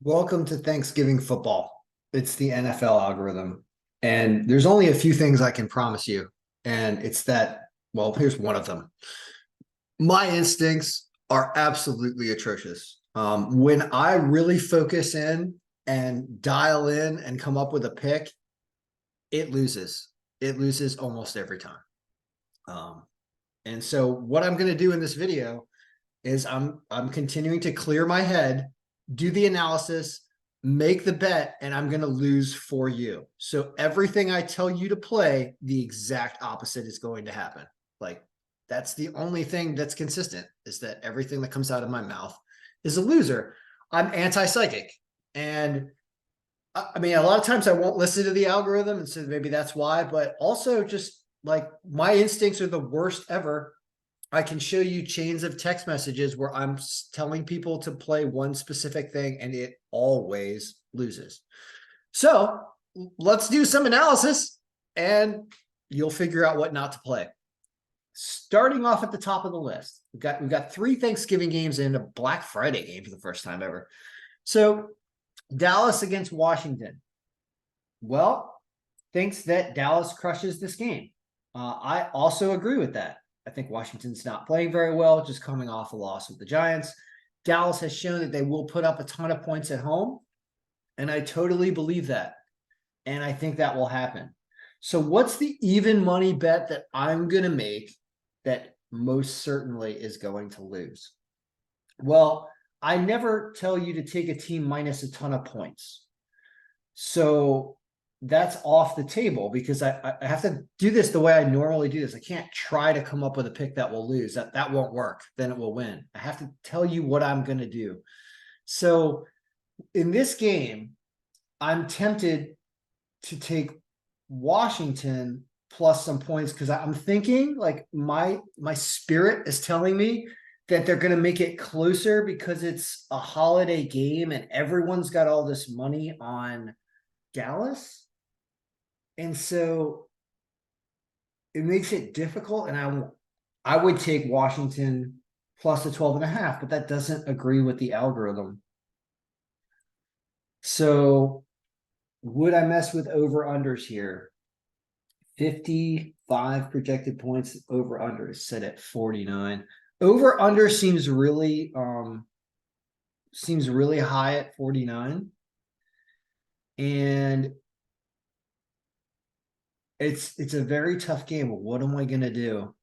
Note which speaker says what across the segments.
Speaker 1: Welcome to Thanksgiving football. It's the NFL algorithm. And there's only a few things I can promise you. And it's that, well, here's one of them. My instincts are absolutely atrocious. When I really focus in and dial in and come up with a pick, it loses. It loses almost every time. Um, and so what I'm going to do in this video is I'm continuing to clear my head, do the analysis, make the bet, and I'm going to lose for you. So everything I tell you to play, the exact opposite is going to happen. Like that's the only thing that's consistent is that everything that comes out of my mouth is a loser. I'm anti-psychic. And I mean, a lot of times I won't listen to the algorithm, and so maybe that's why, but also just like my instincts are the worst ever. I can show you chains of text messages where I'm telling people to play one specific thing and it always loses. So let's do some analysis and you'll figure out what not to play. Starting off at the top of the list, we've got three Thanksgiving games and a Black Friday game for the first time ever. So Dallas against Washington. Well, thinks that Dallas crushes this game. I also agree with that. I think Washington's not playing very well, just coming off a loss with the Giants. Dallas has shown that they will put up a ton of points at home, and I totally believe that. And I think that will happen. So, what's the even money bet that I'm going to make that most certainly is going to lose? Well, I never tell you to take a team minus a ton of points. So that's off the table because I have to do this the way I normally do this. I can't try to come up with a pick that will lose. That won't work. Then it will win. I have to tell you what I'm going to do. So in this game, I'm tempted to take Washington plus some points because I'm thinking like my spirit is telling me that they're going to make it closer because it's a holiday game and everyone's got all this money on Dallas. And so it makes it difficult. And I would take Washington plus the 12.5, but that doesn't agree with the algorithm. So would I mess with over unders here? 55 projected points over under is set at 49. Over under seems really high at 49. And it's a very tough game. What am I gonna do?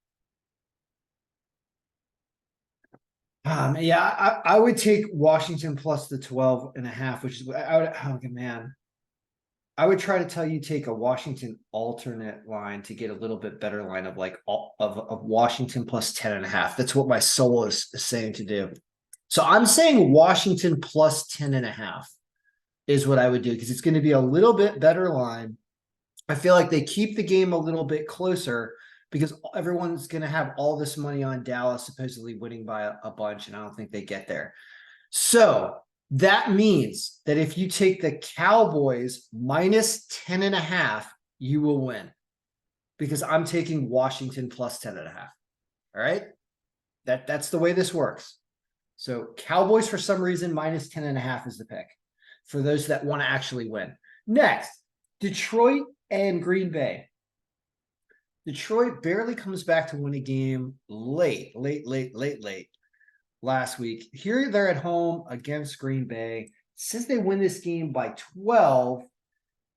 Speaker 1: Yeah, I would take Washington plus the 12.5, which is I would oh man. I would try to tell you take a Washington alternate line to get a little bit better line of like of Washington plus 10.5. That's what my soul is saying to do. So I'm saying Washington plus 10.5 is what I would do because it's going to be a little bit better line. I feel like they keep the game a little bit closer because everyone's going to have all this money on Dallas supposedly winning by a bunch, and I don't think they get there. So that means that if you take the Cowboys minus 10.5, you will win because I'm taking Washington plus 10.5. All right. That's the way this works. So Cowboys, for some reason, minus 10.5 is the pick for those that want to actually win. Next, Detroit and Green Bay. Detroit barely comes back to win a game late last week. Here they're at home against Green Bay. It says they win this game by 12,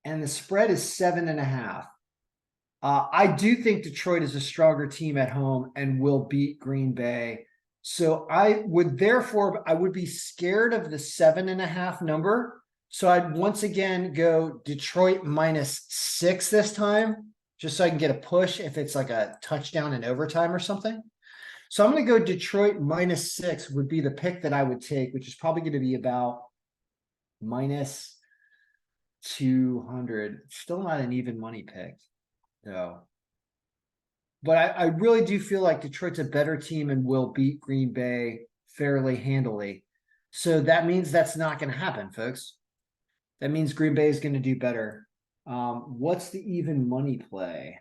Speaker 1: and the spread is 7.5. I do think Detroit is a stronger team at home and will beat Green Bay. So I would be scared of the 7.5 number. So I'd once again go Detroit minus 6 this time, just so I can get a push if it's like a touchdown in overtime or something. So I'm going to go Detroit minus 6 would be the pick that I would take, which is probably going to be about minus 200. Still not an even money pick, though. But I really do feel like Detroit's a better team and will beat Green Bay fairly handily. So that means that's not going to happen, folks. That means Green Bay is going to do better. What's the even money play?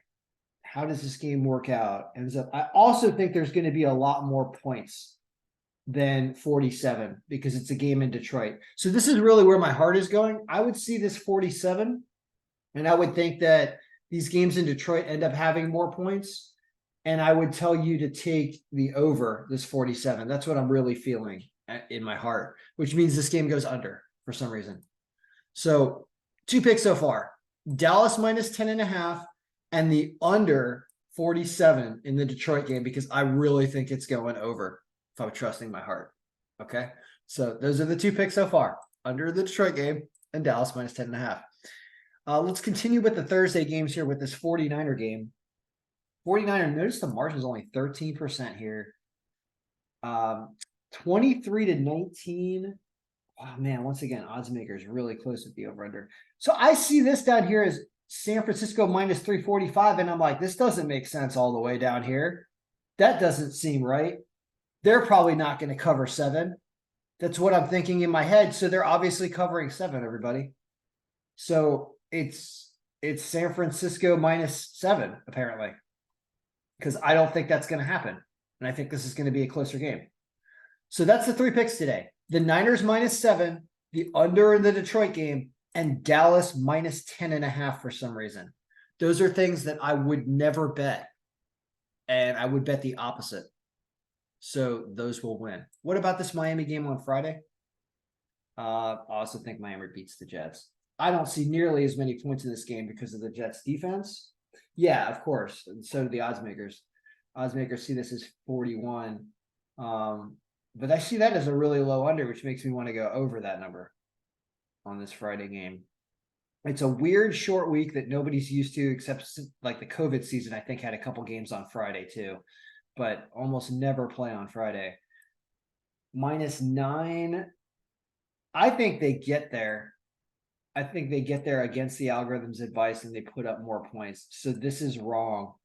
Speaker 1: How does this game work out? I also think there's going to be a lot more points than 47 because it's a game in Detroit. So this is really where my heart is going. I would see this 47, and I would think that these games in Detroit end up having more points. And I would tell you to take the over this 47. That's what I'm really feeling in my heart, which means this game goes under for some reason. So 2 picks so far. Dallas minus 10.5 and the under 47 in the Detroit game, because I really think it's going over if I'm trusting my heart. Okay. So those are the 2 picks so far, under the Detroit game and Dallas minus 10.5. Let's continue with the Thursday games here with this 49er game. 49er, notice the margin is only 13% here. 23-19. Oh man, once again, odds makers really close with the over-under. So I see this down here as San Francisco minus 345, and I'm like, this doesn't make sense all the way down here. That doesn't seem right. They're probably not going to cover 7. That's what I'm thinking in my head. So they're obviously covering 7, everybody. So it's San Francisco minus 7, apparently, because I don't think that's going to happen. And I think this is going to be a closer game. So that's the 3 picks today. The Niners minus 7, the under in the Detroit game, and Dallas minus 10.5 for some reason. Those are things that I would never bet. And I would bet the opposite. So those will win. What about this Miami game on Friday? I also think Miami beats the Jets. I don't see nearly as many points in this game because of the Jets defense. Yeah, of course. And so do the odds makers. Odds makers see this as 41. But I see that as a really low under, which makes me want to go over that number on this Friday game. It's a weird short week that nobody's used to, except like the COVID season, I think had a couple games on Friday too, but almost never play on Friday. -9. I think they get there. I think they get there against the algorithm's advice and they put up more points. So this is wrong.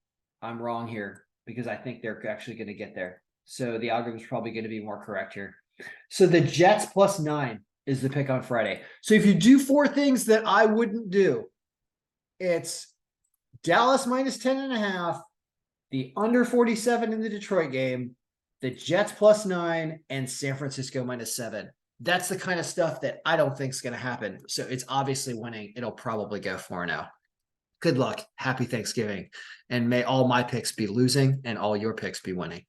Speaker 1: I'm wrong here because I think they're actually going to get there. So the algorithm's probably going to be more correct here. So the Jets +9 is the pick on Friday. So if you do 4 things that I wouldn't do, it's Dallas minus 10.5, the under 47 in the Detroit game, the Jets +9, and San Francisco -7. That's the kind of stuff that I don't think is going to happen. So it's obviously winning. It'll probably go 4-0. Good luck. Happy Thanksgiving. And may all my picks be losing and all your picks be winning.